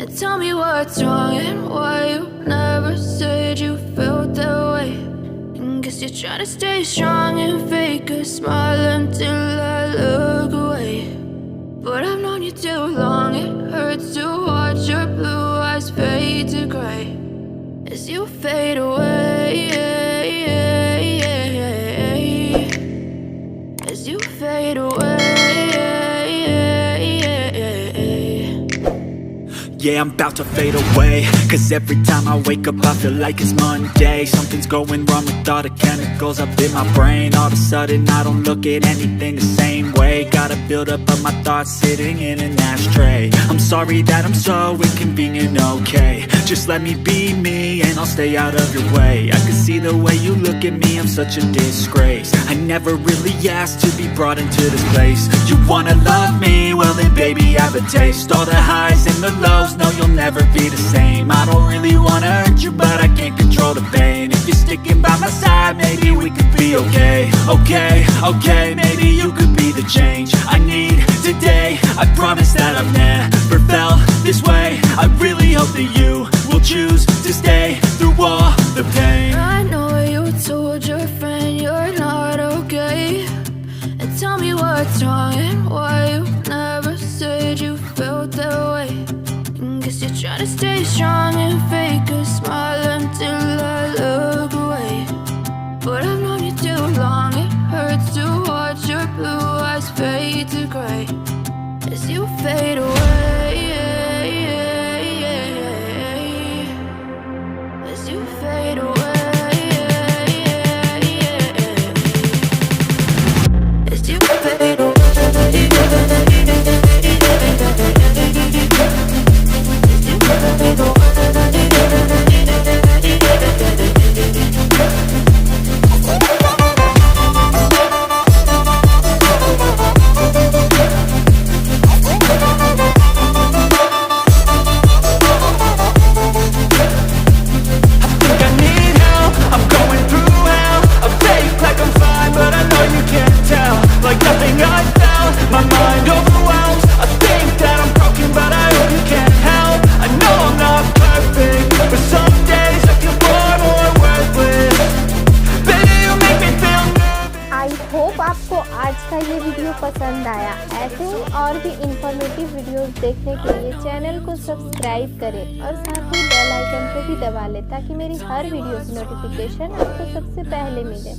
And tell me what's wrong and why you never said you felt that way. And guess you're trying to stay strong and fake a smile until I look away. But I've known you too long, it hurts to watch your blue eyes fade to gray as you fade away, as you fade away. Yeah, I'm about to fade away, cause every time I wake up I feel like it's Monday. Something's going wrong with all the chemicals up in my brain. All of a sudden I don't look at anything the same way. Gotta build up of my thoughts sitting in an ashtray. I'm sorry that I'm so inconvenient, okay. Just let me be me and I'll stay out of your way. I can see the way you look at me, I'm such a disgrace. I never really asked to be brought into this place. You wanna love me? Well then baby have a taste. All the highs and the lows, no, you'll never be the same. I don't really wanna hurt you, but I can't control the pain. If you're sticking by my side, maybe we could be okay. Okay, maybe you could be the change I need today. I promise that I've never felt this way. I really hope that you will choose to stay through all the pain. I know you told your friend you're not okay. And tell me what's wrong and why you never said you felt that way. Guess you're trying to stay strong and fake a smile until I look away. But I've known you too long, it hurts to watch your blue eyes fade to gray as you fade away, as you fade away, as you fade away. आपको आज का ये video पसंद आया। ऐसे ही और भी informative videos देखने के लिए चैनल को सब्सक्राइब करें और साथ ही बेल आइकन को भी दबा लें ताकि मेरी हर वीडियो की नोटिफिकेशन आपको सबसे पहले मिले।